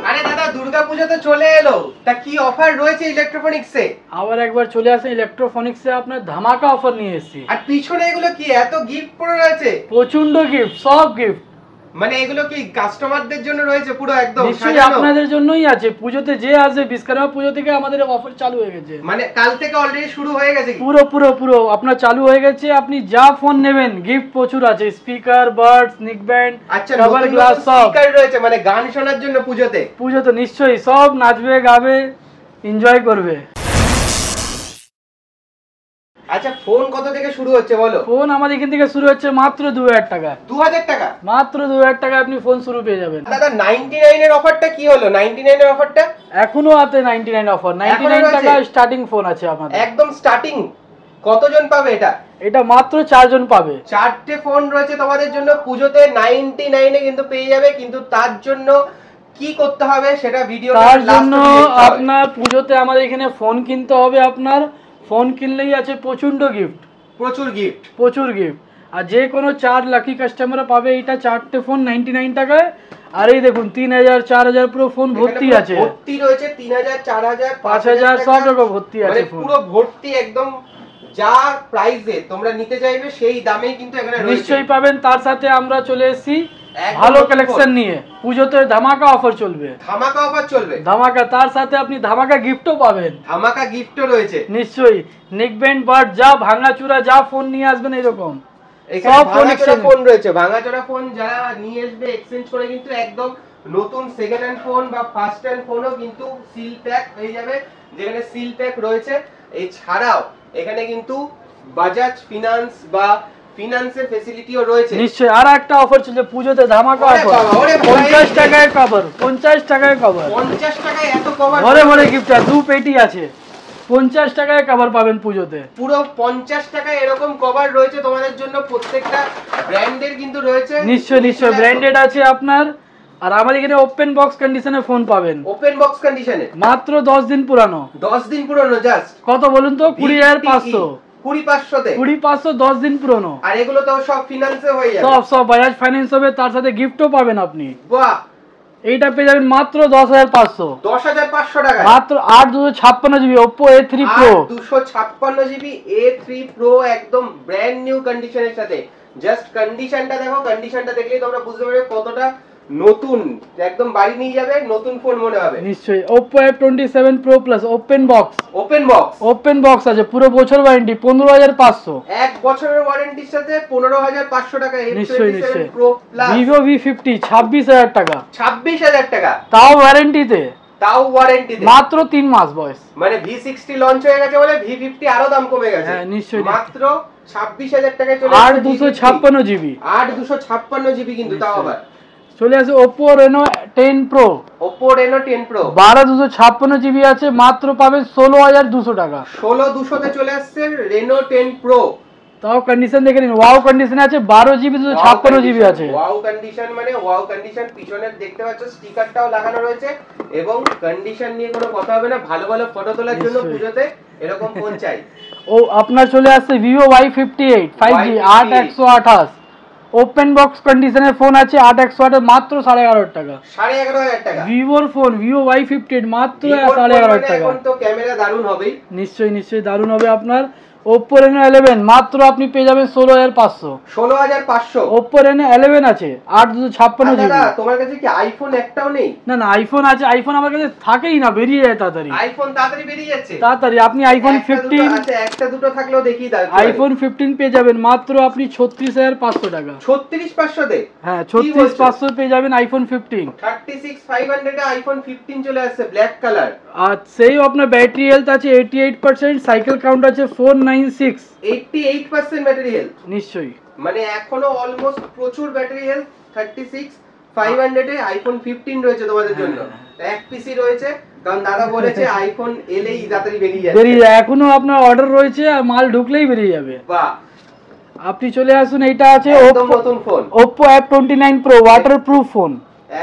আরে দাদা দুর্গাপূজা তো চলে এলো, তা কি অফার রয়েছে ইলেকট্রনিক্সে? আবার একবার চলে আসে ইলেকট্রনিক্সে আপনার ধামাকা অফার নিয়ে এসেছি। আর পিছনে এগুলো কি এত গিফট পড়ে রয়েছে? প্রচন্ড গিফট, সব গিফট। মানে এগুলো কি কাস্টমারদের জন্য রয়েছে পুরো একদম নিশ্চয়ই আপনাদের জন্যই আছে। পুজোতে যে আসবে, বিশ্বকর্মা পুজো থেকে আমাদের অফার চালু হয়ে গেছে। মানে কাল থেকে অলরেডি শুরু হয়ে গেছে? পুরো পুরো পুরো আপনার চালু হয়ে গেছে। আপনি যা ফোন নেবেন গিফট প্রচুর আছে, স্পিকার, বাডস, নিক ব্যান্ড, আচ্ছা কভার গ্লাস সব স্পিকার রয়েছে, মানে গান শোনার জন্য পুজোতে নিশ্চয়ই সব নাচবে, গাবে, এনজয় করবে। আচ্ছা ফোন কত থেকে শুরু হচ্ছে বলো? ফোন আমাদের এখান থেকে শুরু হচ্ছে মাত্র 2000 টাকা। 2000 টাকা? মাত্র 2000 টাকা আপনি ফোন শুরু পেয়ে যাবেন। দাদা 99 এর অফারটা কি হলো? 99 এর অফারটা এখনো আছে। 99 অফার, 99 টাকা স্টার্টিং ফোন আছে আমাদের। একদম স্টার্টিং। কতজন পাবে এটা? এটা মাত্র 4 জন পাবে। 4টে ফোন রয়েছে তোমাদের জন্য পুজোতে 99 এ কিন্তু পেয়ে যাবে। কিন্তু তার জন্য কি করতে হবে সেটা ভিডিও তার জন্য আপনার পুজোতে আমাদের এখানে ফোন কিনতে হবে। আপনার ফোন কিনলেই আছে প্রচন্ড গিফট, প্রচুর গিফট। আর যে কোনো 4 লাকি কাস্টমার পাবে এইটা 4টে ফোন 99 টাকায়। আর এই দেখুন 3000 4000 পুরো ফোন ভর্তি আছে, ভর্তি রয়েছে। 3000 4000 5000 সব রকম ভর্তি আছে ফোন, পুরো ভর্তি একদম। যা প্রাইসে তোমরা নিতে চাইবে সেই দামেই কিন্তু এখানে নিশ্চয়ই পাবেন। তার সাথে আমরা চলে এসেছি ভালো কালেকশন নিয়ে। পুজোতে ধামাকা অফার চলবে, ধামাকা। তার সাথে আপনি ধামাকা গিফটও পাবেন, ধামাকা গিফটও রয়েছে নিশ্চয়ই। নেক ব্যান্ড, বাড, যা ভাঙাচুরা যা ফোন নিয়ে আসবেন এরকম সব ফোন রয়েছে। ভাঙাচোরা ফোন যারা নিয়ে আসবে এক্সচেঞ্জ করে কিন্তু একদম নতুন সেকেন্ড হ্যান্ড ফোন বা ফার্স্ট হ্যান্ড ফোনও কিন্তু সিল প্যাক হয়ে যাবে, যেখানে সিল প্যাক রয়েছে। এছাড়াও এখানে কিন্তু বাজাজ ফিনান্স বা ফিনান্সের ফ্যাসিলিটিও রয়েছে। নিশ্চয়ই। আর একটা অফার চলছে পুজোতে ধামাকা অফার। 50 টাকায় কভার, 50 টাকায় কভার, 50 টাকায় এত কভার ঘরে ঘরে গিফট আছে। 2 পেটি আছে, 50 টাকায় কভার পাবেন পুজোতে। পুরো 50 টাকায় এরকম কভার রয়েছে তোমাদের জন্য। প্রত্যেকটা ব্র্যান্ডের কিন্তু রয়েছে। নিশ্চয়ই ব্র্যান্ডেড আছে আপনার। আর আমাদের এখানে ওপেন বক্স কন্ডিশনে ফোন পাবেন। ওপেন বক্স কন্ডিশনে মাত্র 10 দিন পুরানো। 10 দিন পুরানো জাস্ট। কত বলুন তো? 20500। 20500 তে 20500 10 দিন পুরানো। আর এগুলো তো সব ফিনান্সে হয়ে যাবে। সব বাজাজ ফাইন্যান্স হবে। তার সাথে গিফটও পাবেন আপনি। বাহ! এইটা পেয়ে যাবেন মাত্র 10500। 10500 টাকা মাত্র। 8256 GB Oppo A3 Pro, 8256 GB A3 Pro একদম ব্র্যান্ড নিউ কন্ডিশনের সাথে। জাস্ট কন্ডিশনটা দেখো, কন্ডিশনটা দেখলেই তোমরা বুঝতে পারবে কতটা নতুন। একদম বাড়ি নিয়ে যাবে নতুন ফোন মনে হবে। নিশ্চয়ই। Oppo F27 Pro Plus open box আছে। পুরো বছর ওয়ারেন্টি 15500। এক বছরের ওয়ারেন্টির সাথে 15500 টাকা। নিশ্চয়ই Pro Plus Vivo V50 26000 টাকা। 26000 টাকা তাও ওয়ারেন্টিতে, মাত্র 3 মাস বয়স। মানে V60 লঞ্চ হয়ে গেছে বলে V50 আরো দাম কমে গেছে। হ্যাঁ নিশ্চয়ই। মাত্র 26000 টাকায় চলে 8256 জিবি, 8256 জিবি কিন্তু তাও আবার চলে আসে। Oppo Reno 10 Pro, 12256 জিবি আছে। মাত্র পাবেন 16200 টাকা। 16200 তে চলে আসছে Reno 10 Pro। তাও কন্ডিশন দেখে নিন, ওয়াও কন্ডিশন আছে। 12 জিবি 256 জিবি আছে। ওয়াও কন্ডিশন মানে ওয়াও কন্ডিশন। পিছনে দেখতে পাচ্ছ স্টিকারটাও লাগানো রয়েছে এবং কন্ডিশন নিয়ে কোনো কথা হবে না। ভালো ভালো ফটো তোলার জন্য পুজোতে এরকম ফোন চাই। ও আপনার চলে আসছে Vivo Y58 5G 8128। Open box কন্ডিশনের ফোন আছে। 8128 মাত্র 11500 টাকা। 11500 টাকা ভিভোর ফোন Vivo Y58 মাত্র 11500 টাকা। এখন তো ক্যামেরা দারুণ হবেই। নিশ্চয়ই দারুণ হবে আপনার। Oppo Reno 11 মাত্র আপনি পেয়ে যাবেন 16500। Oppo Reno 11 আছে 8256 জিবি। দাদা তোমার কাছে কি আইফোন একটাও নেই? না আইফোন আছে। আইফোন আমার কাছে থাকেই না, বেরিয়ে যায় তাড়াতাড়ি। আইফোন তাড়াতাড়ি বেরিয়ে যাচ্ছে। তাড়াতাড়ি আপনি আইফোন 15 আচ্ছা একটা দুটো থাকলেও দেখিয়ে দাও। আইফোন 15 পেয়ে যাবেন মাত্র আপনি 36500 টাকা। 36500 তে? হ্যাঁ 36500 পেয়ে যাবেন আইফোন 15। 36500 এ আইফোন 15 চলে আসছে ব্ল্যাক কালার। আর সেই আপনার ব্যাটারি হেলথ আছে 88%, সাইকেল কাউন্ট আছে 496। 88% ব্যাটারি হেলথ। নিশ্চয়ই। মানে এখনো অলমোস্ট প্রচুর ব্যাটারি হেলথ। 36500 এ আইফোন 15 রয়েছে তোমাদের জন্য। এক পিসি রয়েছে, কারণ দাদা বলেছে আইফোন এলেই তাড়াতাড়ি বেরিয়ে যায়। এখনো আপনার অর্ডার রয়েছে, আর মাল ঢুকলেই বেরিয়ে যাবে। বাহ! আপনি চলে আসুন। এইটা আছে একদম নতুন phone Oppo F29 Pro waterproof phone.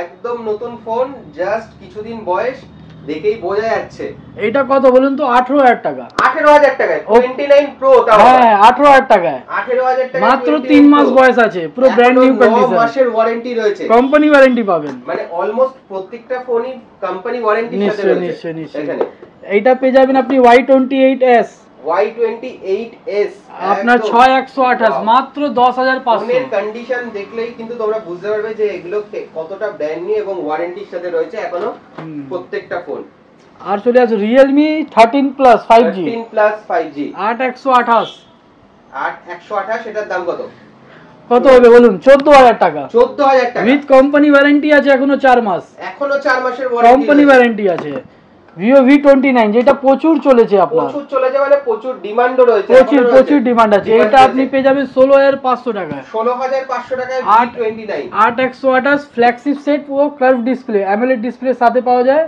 একদম নতুন ফোন, জাস্ট কিছুদিন বয়স। দেখেই বোঝা যাচ্ছে। এটা কত বলুন তো? 18,000 টাকা। 18,000 টাকায় 29 প্রো তাও? হ্যাঁ 18,000 টাকায়। 18,000 টাকায় মাত্র 3 মাস বয়স আছে, পুরো ব্র্যান্ড নিউ কন্ডিশন। 9 মাসের ওয়ারেন্টি রয়েছে, কোম্পানি ওয়ারেন্টি পাবেন। মানে অলমোস্ট প্রত্যেকটা ফোনই কোম্পানি ওয়ারেন্টির সাথে রয়েছে। নিশ্চয় নিশ্চয়। এখানে এইটা পেয়ে যাবেন আপনি Y28s। Y28s আপনার 6128 মাত্র 10,500। ফোনের কন্ডিশন দেখলেই কিন্তু তোমরা বুঝতে পারবে যে এগুলো কতটা ব্র্যান্ড নিউ এবং ওয়ারেন্টির সাথে রয়েছে এখনো প্রত্যেকটা ফোন। আর চলে আসো Realme 13 Plus 5G। 13 Plus 5G 8128। 8128 এটার দাম কত? কত হবে বলুন? 14,000 টাকা। 14,000 টাকা উইথ কোম্পানি ওয়ারেন্টি আছে এখনো 4 মাস। এখনো 4 মাসের ওয়ারেন্টি, কোম্পানি ওয়ারেন্টি আছে। Vivo V29 যেটা প্রচুর চলেছে আপনার, প্রচুর চলেছে, মানে প্রচুর ডিমান্ডও রয়েছে, প্রচুর ডিমান্ড আছে। এটা আপনি পেয়ে যাবেন 16,500 টাকায়। 16,500 টাকায় V29 8128 ফ্ল্যাগশিপ সেট ও কার্ভ ডিসপ্লে, অ্যামোলেড ডিসপ্লে সাথে পাওয়া যায়।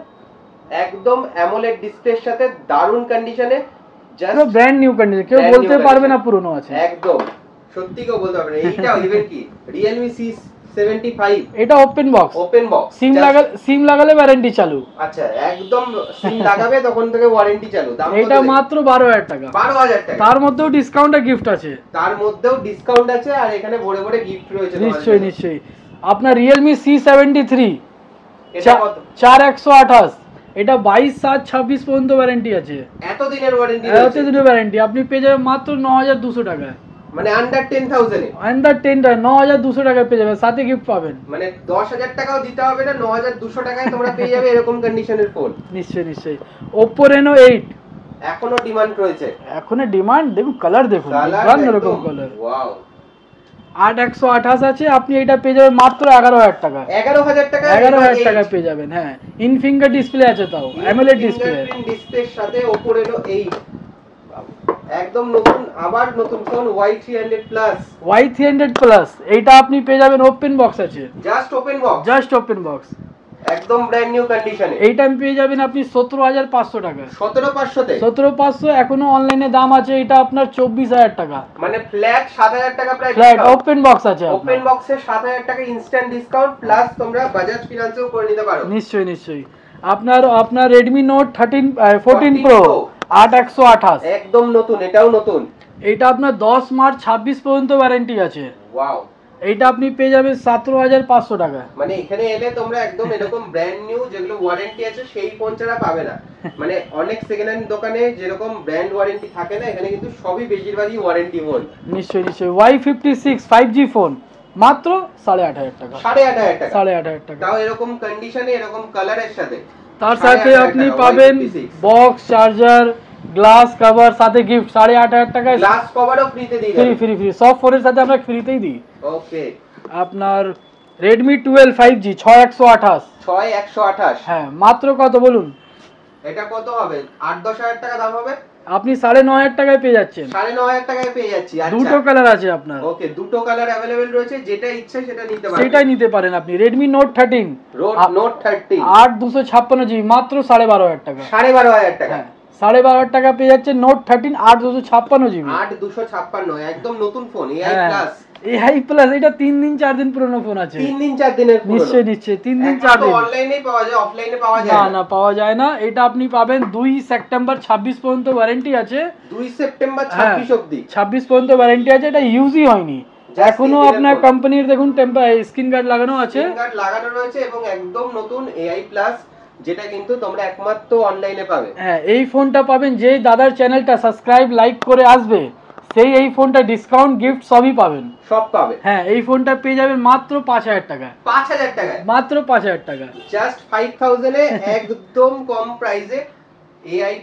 একদম অ্যামোলেড ডিসপ্লের সাথে দারুণ কন্ডিশনে, জাস্ট ব্র্যান্ড নিউ কন্ডিশন, কেউ বলতে পারবে না পুরনো আছে। একদম সত্যি কেউ বলতে পারবে না। এইটা ইভেন কি Realme C75, এটা ওপেন বক্স। সিম লাগালে ওয়ারেন্টি চালু। আচ্ছা, একদম সিম লাগাবে তখন থেকে ওয়ারেন্টি চালু। দাম এটা মাত্র 12,000 টাকা। 12,000 টাকা। তার মধ্যেও ডিসকাউন্ট আর গিফট আছে। আর এখানে ভরে ভরে গিফট রয়েছে। নিশ্চয়ই। আপনার Realme C73 এটা কত? 4128। এটা 22/7/26 পর্যন্ত ওয়ারেন্টি আছে। এত দিনের ওয়ারেন্টি? আপনি পেয়ে যাবেন মাত্র 9,200 টাকায়, মানে আন্ডার 10,000 এ। আন্ডার 10 টাকা 9,200 টাকায় পেয়ে যাবেন, সাথে গিফট পাবেন। মানে 10,000 টাকাও দিতে হবে না, 9,200 টাকায় তোমরা পেয়ে যাবে এরকম কন্ডিশনের ফোন। নিশ্চয়ই। Oppo Reno 8 এখনো ডিমান্ড রয়েছে। এখনো ডিমান্ড, দেখুন কালার দেখুন, এরকম কালার। ওয়াও। 8128 আছে, আপনি এটা পেয়ে যাবেন মাত্র 11,000 টাকা। 11,000 টাকা? 11,000 টাকা পেয়ে যাবেন। হ্যাঁ, ইন ফিঙ্গার ডিসপ্লে আছে, তাও অ্যামোলেড ডিসপ্লে। ডিসপ্লের সাথে Oppo Reno 8 একদম নতুন, আবার নতুন phone Y300 Plus। Y300 Plus এইটা আপনি পেয়ে যাবেন ওপেন বক্স আছে, জাস্ট ওপেন বক্স, একদম ব্র্যান্ড নিউ কন্ডিশনে। এইটা পেয়ে যাবেন আপনি 17,500 টাকা। 17,500 তে? 17,500 এখনো অনলাইনে দাম আছে। এটা আপনার 24,000 টাকা। মানে ফ্ল্যাট 7,000 টাকা প্রাইস। ফ্ল্যাট ওপেন বক্স আছে, ওপেন বক্সে 7,000 টাকা ইনস্ট্যান্ট ডিসকাউন্ট, প্লাস তোমরা বাজাজ ফিনান্সেও করে নিতে পারো। নিশ্চয়ই। আপনার Redmi Note 14 Pro 8128 একদম নতুন, এটাও নতুন। এটা আপনার 10 মার্চ 26 পর্যন্ত ওয়ারেন্টি আছে। ওয়াও। এইটা আপনি পেয়ে যাবেন 17,500 টাকা। মানে এখানে এলে তোমরা একদম এরকম ব্র্যান্ড নিউ যেগুলো ওয়ারেন্টি আছে সেই ফোন ছাড়া পাবে না। মানে অনেক সেকেন্ড হ্যান্ড দোকানে যেরকম ব্র্যান্ড ওয়ারেন্টি থাকে না, এখানে কিন্তু সবই বেশিরভাগই ওয়ারেন্টি ফোন। নিশ্চয়ই। Y56 5G ফোন মাত্র 8,500 টাকা। 8,500 টাকা? 8,500 টাকা, তাও এরকম কন্ডিশনে, এরকম কালারের সাথে। তার সাথে আপনি পাবেন বক্স, চার্জার, গ্লাস কভার, সাথে গিফট 8,500 টাকায়। গ্লাস কভারও ফ্রিতে দিই? ফ্রি সব ফোনের সাথে আমরা ফ্রিতেই দিই। ওকে। আপনার Redmi 12 5G 6128। 6128? হ্যাঁ, মাত্র কত বলুন? এটা কত হবে? 8-10 হাজার টাকা দাম হবে? আপনি 9,500 টাকায় পেয়ে যাচ্ছেন। 9,500 টাকায় পেয়ে যাচ্ছি। আচ্ছা, দুটো কালার আছে আপনার। ওকে, দুটো কালার अवेलेबल রয়েছে, যেটা ইচ্ছে সেটা নিতে পারেন। সেটাই নিতে পারেন আপনি। Redmi Note 13 Note 13 8/256GB মাত্র 12,500 টাকা। 12,500 টাকা? হ্যাঁ, 12,500 টাকা পেয়ে যাচ্ছে Note 13 8/256GB। 8/256 একদম নতুন phone, AI plus. AI plus, এটা 3 দিন 4 দিন পুরনো ফোন আছে। 3 দিন 4 দিনের পুরনো? নিশ্চয়ই 3 দিন 4 দিন। অনলাইনেই পাওয়া যায়, অফলাইনে পাওয়া যায় না? না, পাওয়া যায় না। এটা আপনি পাবেন 2 সেপ্টেম্বর 26 পর্যন্ত ওয়ারেন্টি আছে। 2 সেপ্টেম্বর 26 অবধি? 26 পর্যন্ত ওয়ারেন্টি আছে। এটা ইউজই হয়নি এখনো। আপনার কোম্পানির দেখুন স্ক্রিন গার্ড লাগানো আছে, স্ক্রিন গার্ড লাগানো রয়েছে, এবং একদম নতুন AI প্লাস, যেটা কিন্তু তোমরা একমাত্র অনলাইনে পাবে। হ্যাঁ, এই ফোনটা পাবেন যেই দাদার চ্যানেলটা সাবস্ক্রাইব লাইক করে আসবে, সেই এই ফোনটা ডিসকাউন্ট গিফট সবই পাবেন, সব পাবে। হ্যাঁ, এই ফোনটা পেয়ে যাবেন মাত্র 5,000 টাকা। 5,000 টাকায়? মাত্র 5,000 টাকা, জাস্ট 5,000 এ একদম কম প্রাইসে AI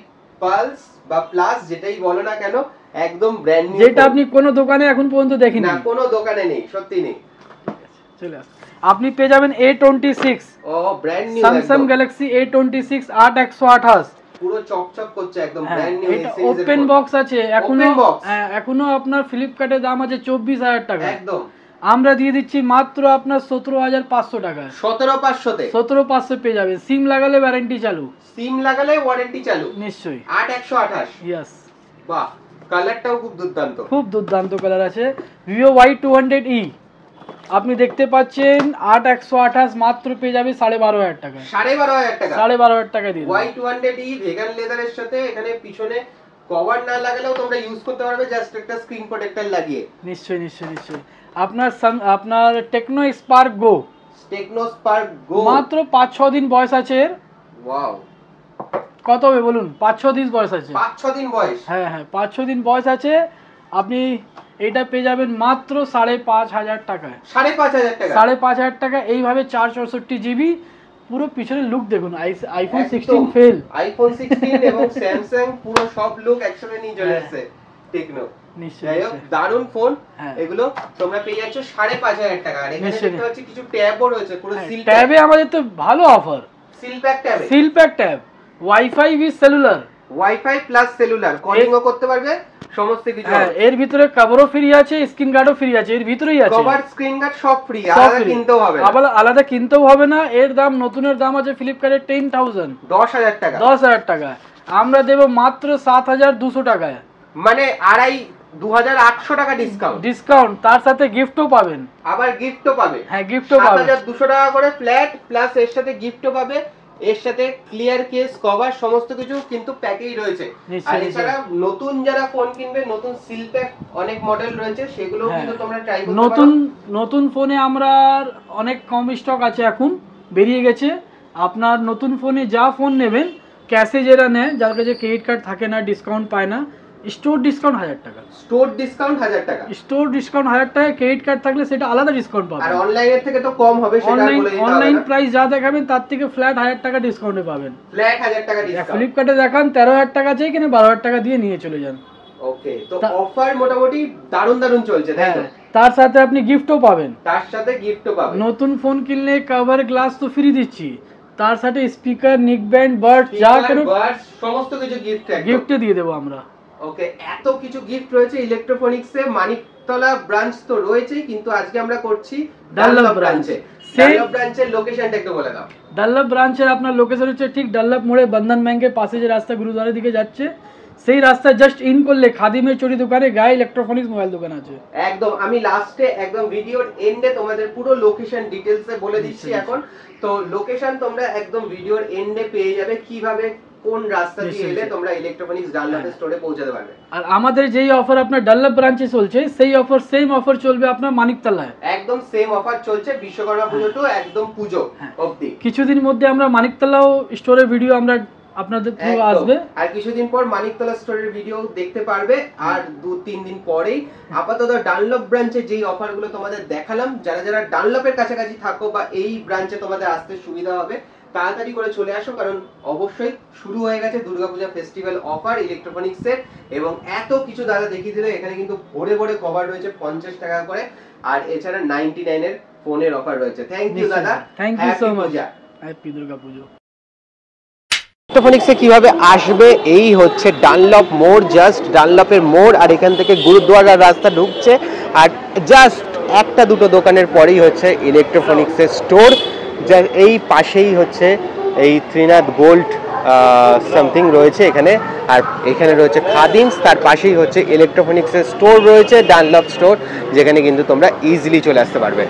পালস বা প্লাস যেটাই বলো না কেন, একদম ব্র্যান্ড নিউ, যেটা আপনি কোনো দোকানে এখন পর্যন্ত দেখিনি। না, কোনো দোকানে নেই, সত্যি নেই। চলে আসুন, আপনি পেয়ে যাবেন A26। ও, brand new Samsung Galaxy A26 8128 পুরো চকচক করছে, একদম ব্র্যান্ড নিউ। এটা ওপেন বক্স আছে এখনো আপনার ফ্লিপকার্টে দাম আছে 24,000 টাকা। একদম আমরা দিয়ে দিচ্ছি মাত্র আপনার 17,500 টাকা। 17,500 তে? 17,500 পেয়ে যাবেন। সিম লাগালে ওয়ারেন্টি চালু। সিম লাগালে ওয়ারেন্টি চালু? নিশ্চয়ই। 8/128? ইয়েস। বাহ, কালারটাও খুব দুর্দান্ত। খুব দুর্দান্ত কালার আছে। Vivo Y200e আপনি দেখতে পাচ্ছেন 8128 মাত্র পেয়ে যাবে 12,500 টাকা। 12,500 টাকা, 12,500 টাকা দিয়ে Y200E ভেগান লেদারের সাথে এখানে পিছনে কভার না লাগালেও তোমরা ইউজ করতে পারবে, জাস্ট একটা স্ক্রিন প্রোটেক্টর লাগিয়ে। নিশ্চয়ই নিশ্চয়ই নিশ্চয়ই। আপনার টেকনো স্পার্ক গো, টেকনো স্পার্ক গো মাত্র 5-6 দিন বয়স আছে এর। ওয়াও, কত হবে বলুন? 5-6 দিন বয়স আছে। 5-6 দিন বয়স? হ্যাঁ হ্যাঁ, 5-6 দিন বয়স আছে। আপনি এটা পেয়ে যাবেন মাত্র 5,500 টাকায়। 5,500 টাকা? 5,500 টাকা। এইভাবে 464GB। পুরো পিছনের লুক দেখুন, আইফোন 16 ফেল, আইফোন 16 এবং স্যামসাং পুরো সব লুক একসাথে নিয়ে চলে আসছে টেকনো। নিশ্চয়ই দারুন ফোন। এগুলো তোমরা পেয়ে যাচ্ছ 5,500 টাকা। আর এখানে দেখতে পাচ্ছি কিছু ট্যাবও রয়েছে, পুরো সিল ট্যাবে আমাদের তো ভালো offer. Seal pack tab, seal pack tab, WiFi with cellular, WiFi plus cellular, কলিংও করতে পারবে, সমস্ত কিছু। হ্যাঁ, এর ভিতরে কভারও ফ্রি আছে, স্ক্রিন গার্ডও ফ্রি আছে, এর ভিতরেই আছে। কভার, স্ক্রিন গার্ড সব ফ্রি, আলাদা কিনতেও হবে না। আলাদা কিনতেও হবে না। এর দাম, নতুনের দাম আছে ফ্লিপকার্টে 10,000, 10,000 টাকা। 10,000 টাকা আমরা দেব মাত্র 7,200 টাকায়। মানে 2,800 টাকা ডিসকাউন্ট, তার সাথে গিফটও পাবেন। আবার গিফটও পাবে? হ্যাঁ, গিফটও পাবে। 7,200 টাকা করে ফ্ল্যাট, প্লাস এর সাথে গিফটও পাবে, এর সাথে ক্লিয়ার কেস, কভার, সমস্ত কিছু কিন্তু প্যাকেই রয়েছে। আর এছাড়া নতুন যারা ফোন কিনবে, নতুন সিল প্যাক অনেক মডেল রয়েছে, সেগুলো কিন্তু তোমরা ট্রাই করতে পারো। নতুন ফোনে আমরা অনেক কম স্টক আছে, এখন বেরিয়ে গেছে। আপনার নতুন ফোনে যা ফোন নেবেন, ক্যাশে যারা নেয়, যার কাছে ক্রেডিট কার্ড থাকে না, ডিসকাউন্ট পায় না, স্টোর ডিসকাউন্ট 1,000 টাকা। স্টোর ডিসকাউন্ট 1,000 টাকা? স্টোর ডিসকাউন্ট 1,000 টাকা। ক্রেডিট কার্ড থাকলে সেটা আলাদা ডিসকাউন্ট পাবেন। আর অনলাইনের থেকে তো কম হবে, সেটা বলে দিতে হবে। অনলাইন প্রাইস যা দেখাবেন তার থেকে ফ্ল্যাট 1,000 টাকা ডিসকাউন্টে পাবেন। ফ্ল্যাট 1,000 টাকা ডিসকাউন্ট। ফ্লিপকার্টে দেখান 13,000 টাকা চাই, কিনা 12,000 টাকা দিয়ে নিয়ে চলে যান। ওকে, তো অফার মোটামুটি দারুন চলছে, তাই তো? তার সাথে আপনি গিফটও পাবেন। তার সাথে গিফটও পাবেন। নতুন ফোন কিনলে কভার, গ্লাস তো ফ্রি দিচ্ছি, তার সাথে স্পিকার, নিক ব্যান্ড, বাড, যা কোনো সমস্ত কিছু গিফটে দিয়ে দেবো আমরা। ওকে, এত কিছু গিফট রয়েছে ইলেকট্রনিক্সে। মানিকতলা ব্রাঞ্চ তো রয়েছেই, কিন্তু আজকে আমরা করছি ডানলপ ব্রাঞ্চে। ডানলপ ব্রাঞ্চের লোকেশনটা একটু বলে দাও। ডানলপ ব্রাঞ্চের আপনার লোকেশন হচ্ছে ঠিক ডানলপ মোড়ে, বন্ধন ব্যাংকের পাশে যে রাস্তা গুরুদ্বারের দিকে যাচ্ছে, সেই রাস্তায় জাস্ট ইন করলে খাদিমের চটি দোকানে গায়ে ইলেকট্রনিক্স মোবাইল দোকান আছে। একদম, আমি লাস্টে একদম ভিডিওর এন্ডে তোমাদের পুরো লোকেশন ডিটেইলসে বলে দিচ্ছি এখন। তো লোকেশন তোমরা একদম ভিডিওর এন্ডে পেয়ে যাবে, কিভাবে কোন রাস্তা দিয়ে এলে তোমরা ইলেকট্রনিক্স ডানলপের স্টোরে পৌঁছাতে পারবে। আর আমাদের যেই অফার আপনার ডানলপ ব্রাঞ্চে চলছে, সেই অফার সেম অফার চলবে আপনার মানিকতলায়। একদম সেম অফার চলছে বিশ্বকর্মা পুজো টু একদম পুজো অবধি। কিছুদিন মধ্যে আমরা মানিকতলাও স্টোরের ভিডিও আমরা আপনাদের পুরো আসবে। আর কিছুদিন পর মানিকতলা স্টোরের ভিডিও দেখতে পারবে, আর 2-3 দিন পরেই। আপাতত ডানলপ ব্রাঞ্চে যেই অফারগুলো তোমাদের দেখালাম, যারা যারা ডানলপের কাছাকাছি থাকো বা এই ব্রাঞ্চে তোমাদের আসতে সুবিধা হবে, তাড়াতাড়ি করে চলে আসো, কারণ অবশ্যই শুরু হয়ে গেছে দুর্গাপূজা ফেস্টিভ্যাল অফার ইলেকট্রনিক্সের। এবং এত কিছু দাদা দেখিয়ে দিলে, এখানে কিন্তু ভরে ভরে কভার রয়েছে 50 টাকা করে, আর এছাড়া 99 এর ফোনের অফার রয়েছে। থ্যাংক ইউ দাদা, thank you so much. Happy Durga Puja. ইলেকট্রনিক্সে কিভাবে আসবে, এই হচ্ছে ডানলপ মোড়, জাস্ট ডানলপের মোড়, আর এখান থেকে গুরুদ্বারার রাস্তা ঢুকছে, আর জাস্ট 1-2 দোকানের পরেই হচ্ছে ইলেকট্রনিক্সের স্টোর। যা এই পাশেই হচ্ছে এই ত্রিনাথ গোল্ড সামথিং রয়েছে এখানে, আর এখানে রয়েছে খাদিমস, তার পাশেই হচ্ছে ইলেকট্রনিক্সের স্টোর রয়েছে, ডানলপ স্টোর, যেখানে কিন্তু তোমরা ইজিলি চলে আসতে পারবে।